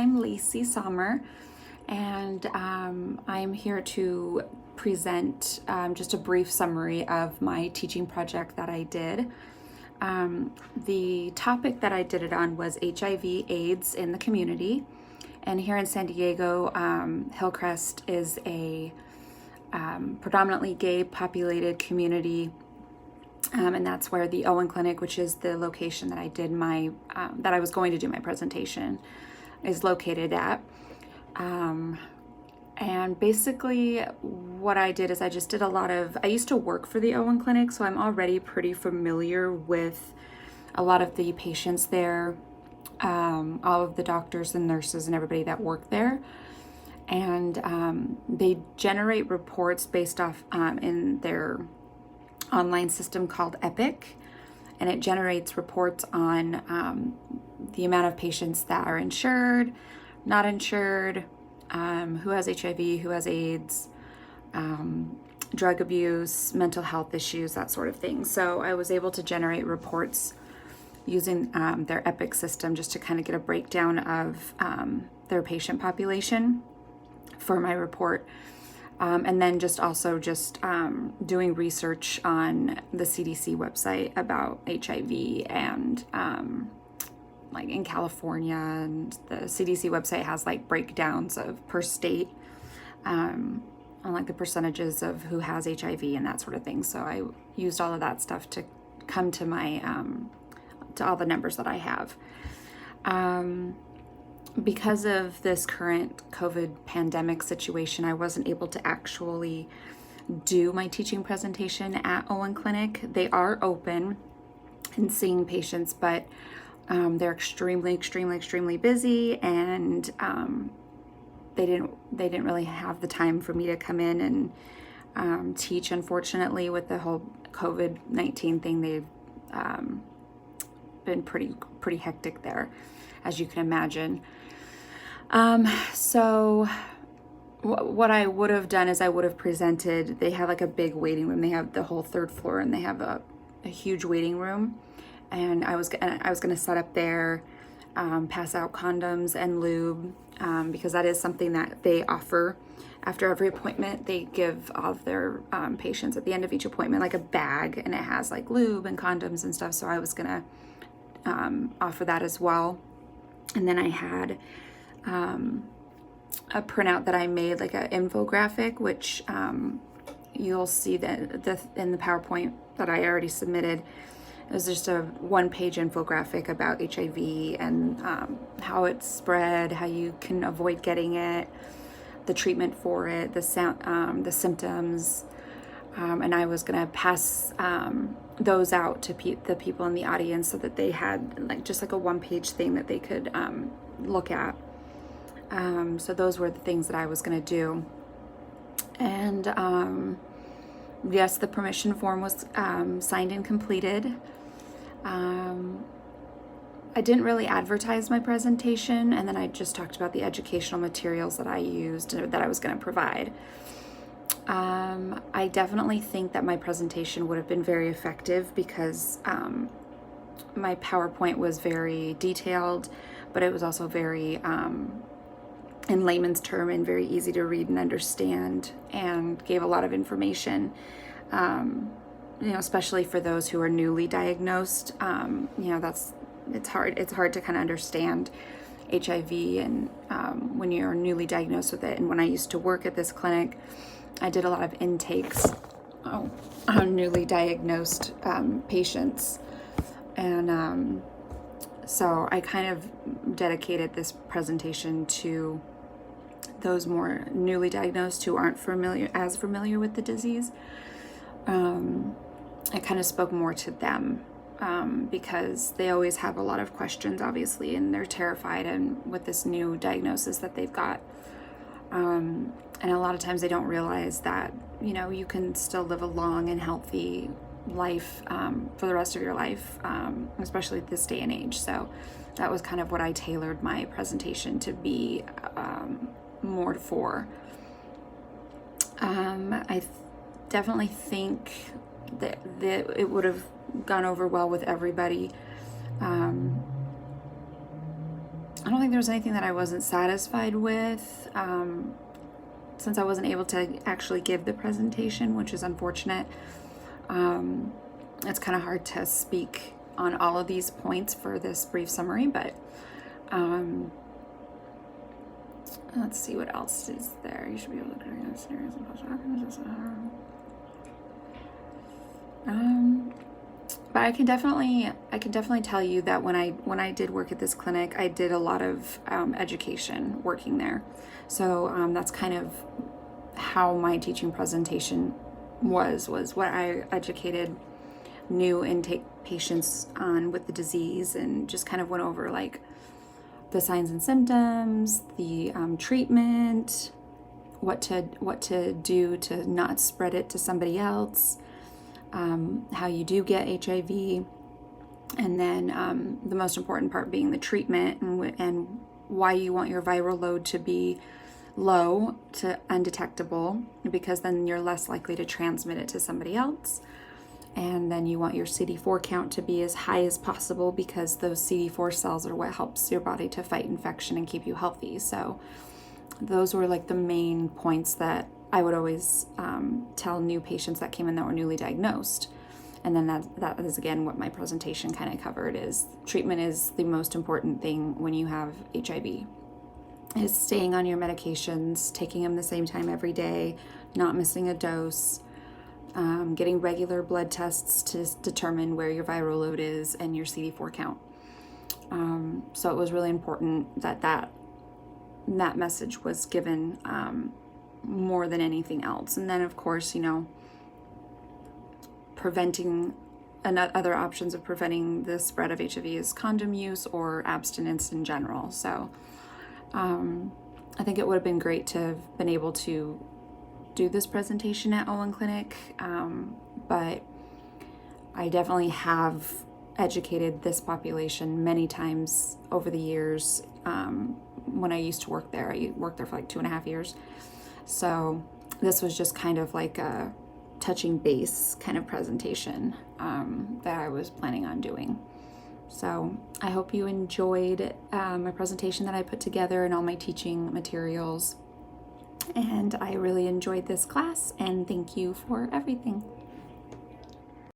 I'm Lacey Sommer, and I'm here to present just a brief summary of my teaching project that I did. The topic that I did it on was HIV/AIDS in the community. And here in San Diego, Hillcrest is a predominantly gay populated community. And that's where the Owen Clinic, which is the location that I did that I was going to do my presentation, is located at. And basically what I did is I just did I used to work for the Owen Clinic, so I'm already pretty familiar with a lot of the patients there, all of the doctors and nurses and everybody that work there. And they generate reports based off in their online system called Epic, and it generates reports on the amount of patients that are insured, not insured, who has HIV, who has AIDS, drug abuse, mental health issues, that sort of thing. So I was able to generate reports using their Epic system just to kind of get a breakdown of their patient population for my report. And then also doing research on the CDC website about HIV and like in California, and the CDC website has like breakdowns of per state on like the percentages of who has HIV and that sort of thing. So I used all of that stuff to come to my to all the numbers that I have. Because of this current COVID pandemic situation, I wasn't able to actually do my teaching presentation at Owen Clinic. They are open and seeing patients, but they're extremely busy, and they didn't really have the time for me to come in and teach. Unfortunately, with the whole COVID-19 thing, they've been pretty hectic there, as you can imagine. So what I would have done is I would have presented. They have like a big waiting room. They have the whole third floor, and they have a huge waiting room. And I was gonna set up there, pass out condoms and lube, because that is something that they offer after every appointment. They give all of their patients at the end of each appointment like a bag, and it has like lube and condoms and stuff. So I was gonna offer that as well. And then I had a printout that I made, like an infographic, which you'll see that in the PowerPoint that I already submitted. It was just a one-page infographic about HIV and how it's spread, how you can avoid getting it, the treatment for it, the symptoms, and I was gonna pass those out to the people in the audience so that they had just like a one-page thing that they could look at. So those were the things that I was gonna do. And yes, the permission form was signed and completed. I didn't really advertise my presentation, and then I just talked about the educational materials that I used that I was going to provide. I definitely think that my presentation would have been very effective because my PowerPoint was very detailed, but it was also very in layman's term and very easy to read and understand, and gave a lot of information, especially for those who are newly diagnosed. It's hard to kind of understand HIV and when you're newly diagnosed with it. And when I used to work at this clinic, I did a lot of intakes on newly diagnosed patients. And so I kind of dedicated this presentation to those more newly diagnosed who aren't as familiar with the disease. I kind of spoke more to them because they always have a lot of questions, obviously, and they're terrified and with this new diagnosis that they've got. And a lot of times they don't realize that, you can still live a long and healthy life for the rest of your life, especially at this day and age. So that was kind of what I tailored my presentation to be more for. I definitely think that it would have gone over well with everybody. I don't think there was anything that I wasn't satisfied with, since I wasn't able to actually give the presentation, which is unfortunate. It's kind of hard to speak on all of these points for this brief summary, but let's see what else is there. You should be able to create scenarios and but I can definitely tell you that when I did work at this clinic, I did a lot of education working there. So that's kind of how my teaching presentation was what I educated new intake patients on with the disease, and just kind of went over like the signs and symptoms, the treatment, what to do to not spread it to somebody else, how you do get HIV, and then the most important part being the treatment, and why you want your viral load to be low to undetectable, because then you're less likely to transmit it to somebody else. And then you want your CD4 count to be as high as possible, because those CD4 cells are what helps your body to fight infection and keep you healthy. So those were like the main points that I would always tell new patients that came in that were newly diagnosed. And then that is again what my presentation kind of covered, is treatment is the most important thing when you have HIV. Is staying on your medications, taking them the same time every day, not missing a dose, getting regular blood tests to determine where your viral load is and your CD4 count. So it was really important that message was given more than anything else. And then of course, preventing other options of preventing the spread of HIV is condom use or abstinence in general. So I think it would have been great to have been able to do this presentation at Owen Clinic, but I definitely have educated this population many times over the years. When I used to work there, I worked there for like 2.5 years. So this was just kind of like a touching base kind of presentation that I was planning on doing. So I hope you enjoyed my presentation that I put together and all my teaching materials. And I really enjoyed this class, and thank you for everything.